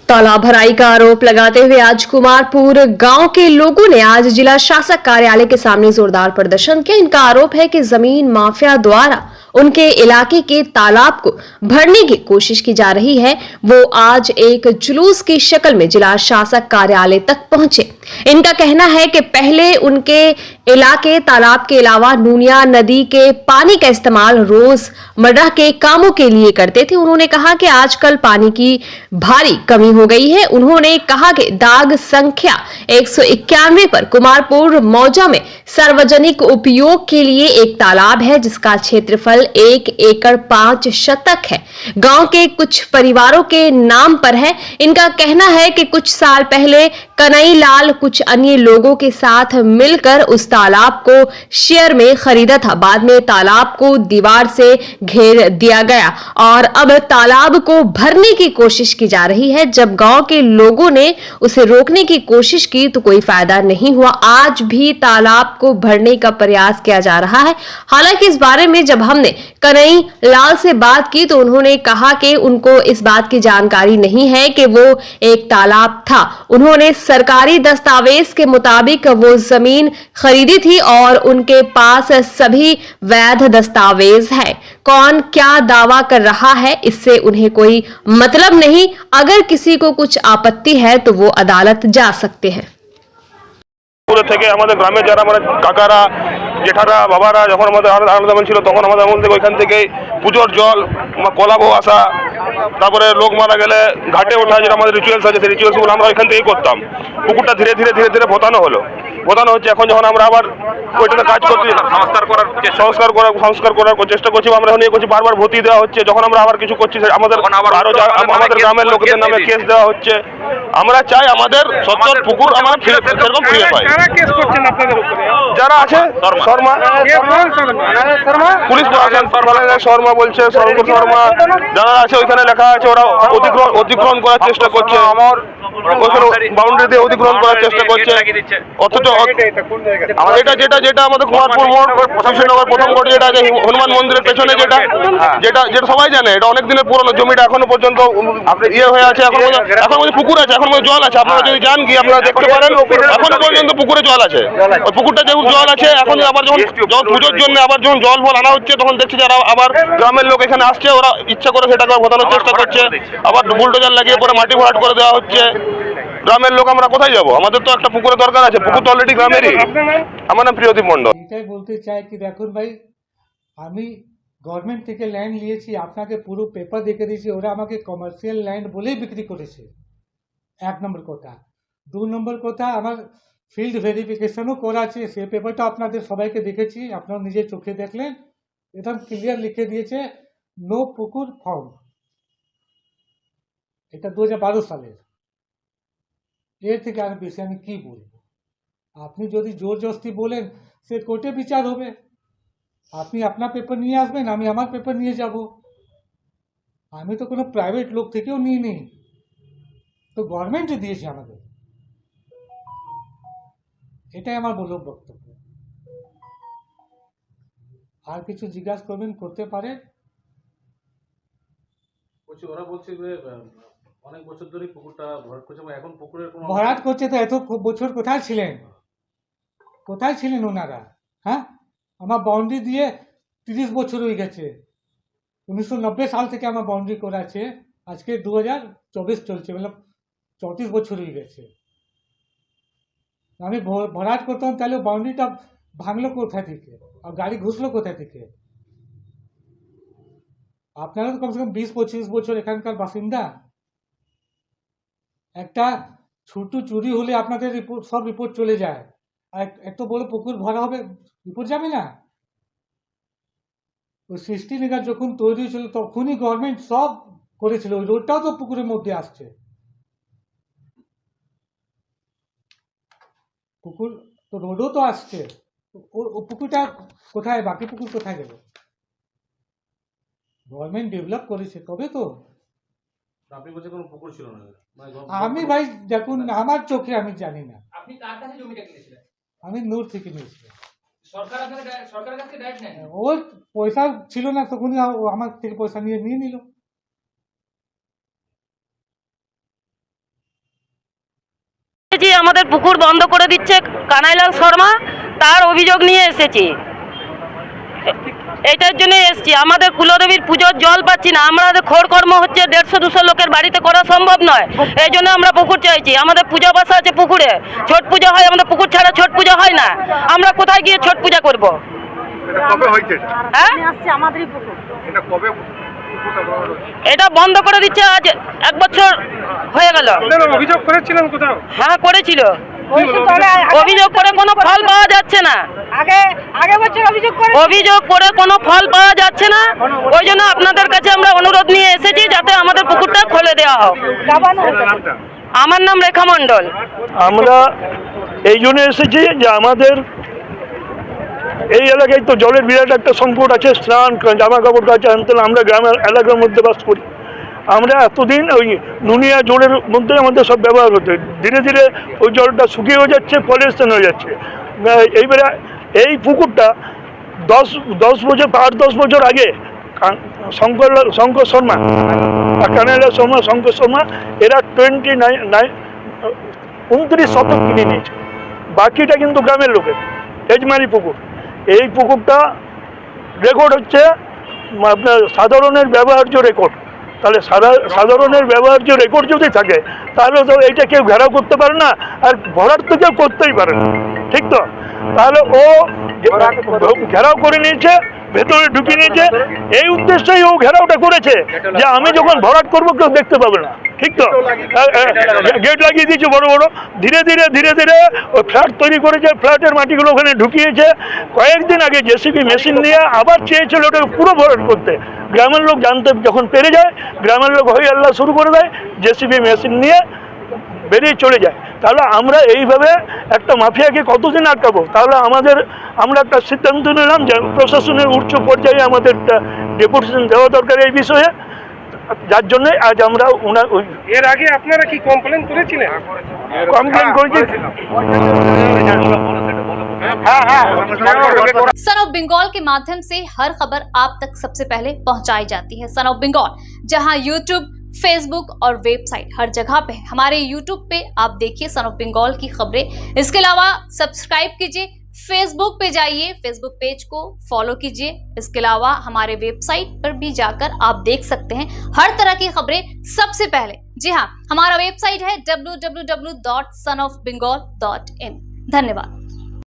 तालाब भराई का आरोप लगाते हुए आज कुमारपुर गांव के लोगों ने आज जिला शासक कार्यालय के सामने जोरदार प्रदर्शन किया। इनका आरोप है कि जमीन माफिया द्वारा उनके इलाके के तालाब को भरने की कोशिश की जा रही है। वो आज एक जुलूस की शक्ल में जिला शासक कार्यालय तक पहुंचे। इनका कहना है कि पहले उनके इलाके तालाब के अलावा नूनिया नदी के पानी का इस्तेमाल रोजमर्रा के कामों के लिए करते थे। उन्होंने कहा कि आजकल पानी की भारी कमी हो गई है। उन्होंने कहा कि दाग संख्या 191 पर कुमारपुर मौजा में सार्वजनिक उपयोग के लिए एक तालाब है जिसका क्षेत्रफल 1 एकड़ 5 शतक है। गांव के कुछ परिवारों के नाम पर है। इनका कहना है कि कुछ साल पहले कन्हई लाल कुछ अन्य लोगों के साथ मिलकर उस तालाब को शेयर में खरीदा था। बाद में तालाब को दीवार से घेर दिया गया और अब तालाब को भरने की कोशिश की जा रही है। जब गांव के लोगों ने उसे रोकने की कोशिश की तो कोई फायदा नहीं हुआ। आज भी तालाब को भरने का प्रयास किया जा रहा है। हालांकि इस बारे में जब हमने कन्हई लाल से बात की तो उन्होंने कहा कि उनको इस बात की जानकारी नहीं है कि वो एक तालाब था। उन्होंने सरकारी दस्तावेज के मुताबिक वो जमीन खरीदी थी और उनके पास सभी वैध दस्तावेज है। कौन क्या दावा कर रहा है इससे उन्हें कोई मतलब नहीं। अगर किसी को कुछ आपत्ति है तो वो अदालत जा सकते हैं। থেকে আমাদের গ্রামে যারা আমরা কাকারা জেঠারা বাবারা যখন আমাদের আলাদা ছিল তখন আমাদের আমল থেকে ওইখান থেকে পুজোর জল কলাবো আসা, তারপরে লোক মারা গেলে ঘাটে ওঠা, যেটা আমাদের রিচুয়ালস আছে সেই রিচুয়ালসগুলো আমরা ওইখান থেকেই করতাম। পুকুরটা ধীরে ধীরে ধীরে ধীরে ভোতানো হচ্ছে। এখন যখন আমরা আবার ওইটাতে কাজ করছি, সংস্কার করার চেষ্টা করছি, আমরা এখন করছি, বারবার ভর্তি দেওয়া হচ্ছে। যখন আমরা আবার কিছু করছি আমাদের আরো আমাদের গ্রামের লোকেদের নামে কেস দেওয়া হচ্ছে। আমরা চাই আমাদের সত্তর পুকুর আমরা সেরকম ফিরে পাই। যারা আছে শর্মা পুলিশ প্রশাসন শর্মা বলছে, শর্মা যারা আছে ওইখানে লেখা আছে ওরা অতিক্রমণ করার চেষ্টা করছে, বাউন্ডারি দিয়ে অতিক্রমণ করার চেষ্টা করছে। অথচ যেটা আমাদের কুমারপুর মোড় কৃষ্ণনগর প্রথম কোটি যেটা আছে হনুমান মন্দিরের পেছনে যেটা সবাই জানে, এটা অনেক দিনের পুরনো জমিটা এখনো পর্যন্ত ইয়ে হয়ে আছে। এখন পুকুর আছে, এখন জল আছে। আপনারা যদি যান গিয়ে আপনারা দেখতে পারেন এখনো পর্যন্ত পুকুরে জল আছে। ওই পুকুরটা যেহেতু জল আছে, এখন আবার যখন পুজোর জন্য আবার যখন জল ফল আনা হচ্ছে তখন দেখছি যারা আবার গ্রামের লোক এখানে আসছে, ওরা ইচ্ছা করে সেটাকে ঘটানোর চেষ্টা করছে। আবার বুলডোজার লাগিয়ে পরে মাটি ভরাট করে দেওয়া হচ্ছে। গ্রামের লোক আমরা কোথায় যাব? আমাদের তো একটা পুকুরের দরকার আছে। পুকুর তো অলরেডি গ্রামেরই। আমার নাম প্রিয়দীপ মন্ডল। এটাই বলতে চাই কি দেখুন ভাই, আমি গভর্নমেন্ট থেকে ল্যান্ড নিয়েছি, আপনাকে পুরো পেপার দেখে দিয়েছি। ওরা আমাকে কমার্শিয়াল ল্যান্ড বলেই বিক্রি করেছে, 1 নম্বর কথা। 2 নম্বর কথা, আমার ফিল্ড ভেরিফিকেশনও করা আছে। সে পেপারটা আপনাদের সবাইকে দেখেছি, আপনারা নিজের চোখে দেখলেন। একদম ক্লিয়ার লিখে দিয়েছে নো পুকুর ফাউন্ড। এটা 2012 সালের। এর থেকে আর বেশি আমি কি বলবো? আপনি যদি জোর জবরদস্তি বলেন সে কোর্টে বিচার হবে। আপনি আপনার পেপার নিয়ে আসবেন, আমি আমার পেপার নিয়ে যাব। আমি তো কোনো প্রাইভেট লোক থেকেও নিয়ে নিই, তো গভর্নমেন্টই দিয়েছে আমাদের। এটাই আমার বলব বক্তব্য। আর কিছু জিজ্ঞাসা করবেন, করতে পারে। ওরা বলছে যে অনেক বছর ধরে পুকুরটা ভরাট করছে, এখন পুকুরের কোনো ভরাট করছে তো এত বছর কোথায় ছিলেন ওনারা? হ্যাঁ, আমার বাউন্ডারি দিয়ে 30 বছর হয়ে গেছে। 1990 সাল থেকে আমার বাউন্ডারি করা আছে, আজকে 2024 চলছে, মানে 34 বছর হয়ে গেছে। আমি ভরাট করতাম, তাহলে বাউন্ডারিটা ভাঙলো কোথা থেকে আর গাড়ি ঘুষলো কোথা থেকে? আপনারা তো কমসে কম 20-25 বছর এখানকার বাসিন্দা। একটা ছোট চুরি হলে আপনাদের সব রিপোর্ট চলে যায়, আর এত বড় পুকুর ভরা হবে, রিপোর্ট যাবে না? ওই 60 মিটার যখন তৈরি হয়েছিল তখনই গভর্নমেন্ট সব করেছিল। ওই রোডটাও তো পুকুরের মধ্যে আসছে। পুকুর তো রোডও তো আসছে, ও পুকুরটা কোথায়? বাকি পুকুর কোথায় গেল? গভর্নমেন্ট ডেভেলপ করেছে তবে তো। আপনি বলছেন কোনো পুকুর ছিল না? আমি ভাই দেখুন, আমার চোখে আমি জানি না। আপনি কার কাছে জমিটা কিনেছিলেন? আমি নূর থেকে নিয়েছিলাম। সরকারের কাছে ডাইরেক্ট নেন? ওর পয়সা ছিল না তখনই আমার থেকে পয়সা নিয়ে নিল। পুকুর বন্ধ করে দিচ্ছে কানাইলাল শর্মা, তার অভিযোগ নিয়ে এসেছি। এটার জন্য এসেছি, আমাদের কুলদেবীর পুজোর জল পাচ্ছি না, আমাদের খোরকর্ম হচ্ছে 150-200 লোকের বাড়িতে করা সম্ভব নয়, এই জন্য আমরা পুকুর চাইছি। আমাদের পূজা বাসা আছে পুকুরে, ছট পূজা হয়, আমাদের পুকুর ছাড়া ছট পূজা হয় না, আমরা কোথায় গিয়ে ছট পূজা করব? হ্যাঁ, এটা বন্ধ করে দিচ্ছে আজ 1 বছর হয়ে গেল। অভিযোগ করেছিলেন কোথাও? হ্যাঁ করেছিল, অভিযোগ করে কোনো ফল পাওয়া যাচ্ছে না, অভিযোগ করে কোনো ফল পাওয়া যাচ্ছে না। ওই জন্য আপনাদের কাছে আমরা অনুরোধ নিয়ে এসেছি যাতে আমাদের পুকুরটা খুলে দেওয়া হোক। আমার নাম রেখা মণ্ডল। আমরা এই জন্য এসেছি যে আমাদের এই এলাকায় তো জলের বিরাট একটা সংকট আছে, স্নান জামা কাপড় কাচা আনতেন। আমরা গ্রামের এলাকার মধ্যে বাস করি, আমরা এতদিন ওই নুনিয়া জলের মধ্যে আমাদের সব ব্যবহার হতো, ধীরে ধীরে ওই জলটা শুকিয়ে যাচ্ছে, পলিউশন হয়ে যাচ্ছে। এইবারে এই পুকুরটা 8-10 বছর আগে শঙ্কর শর্মা, কানাইলাল শর্মা, শঙ্কর শর্মা, এরা 29 শতক কিনে নিয়েছে, বাকিটা কিন্তু গ্রামের লোকের এজমারি পুকুর। এই পুকুরটা রেকর্ড হচ্ছে আপনার সাধারণের ব্যবহার্য রেকর্ড, তাহলে সাধারণের ব্যবহার্য রেকর্ড যদি থাকে তাহলে তো এইটা কেউ ঘেরাও করতে পারে না, আর ভরাট তো কেউ করতেই পারে না, ঠিক তো? তাহলে ও ঘেরাও করে নিয়েছে, ভেতরে ঢুকিয়ে নিয়েছে, এই উদ্দেশ্যেই ও ঘেরাওটা করেছে যে আমি যখন ভরাট করবো কেউ দেখতে পাবে না, ঠিক তো? গেট লাগিয়ে দিয়েছে বড় বড়, ধীরে ধীরে ওই ফ্ল্যাট তৈরি করেছে, ফ্ল্যাটের মাটিগুলো ওখানে ঢুকিয়েছে। কয়েকদিন আগে জেসিবি মেশিন নিয়ে আবার চেয়েছিল ওটাকে পুরো ভরাট করতে, গ্রামের লোক জানতে যখন পেরে যায়, গ্রামের লোক হয়ে আল্লাহ শুরু করে দেয়, জেসিবি মেশিন নিয়ে বেরিয়ে চলে যায়। তাহলে আমরা এইভাবে একটা মাফিয়াকে কতদিন আটকাবো? তাহলে আমরা একটা সিদ্ধান্ত নিলাম যে প্রশাসনের উচ্চ পর্যায়ে আমাদের ডেপুটেশন দেওয়া দরকার এই বিষয়ে, যার জন্য আজ আমরা এর আগে আপনারা কি কমপ্লেন করেছিলেন? কমপ্লেন করেছি। सन ऑफ बंगाल के माध्यम से हर खबर आप तक सबसे पहले पहुंचाई जाती है। सन ऑफ बंगाल जहां यूट्यूब, फेसबुक और वेबसाइट हर जगह पे है। हमारे यूट्यूब पे आप देखिए सन ऑफ बंगाल की खबरें, इसके अलावा सब्सक्राइब कीजिए, फेसबुक पे जाइए, फेसबुक पेज को फॉलो कीजिए। इसके अलावा हमारे वेबसाइट पर भी जाकर आप देख सकते हैं हर तरह की खबरें सबसे पहले। जी हाँ, हमारा वेबसाइट है www.sonofbengal.in। धन्यवाद।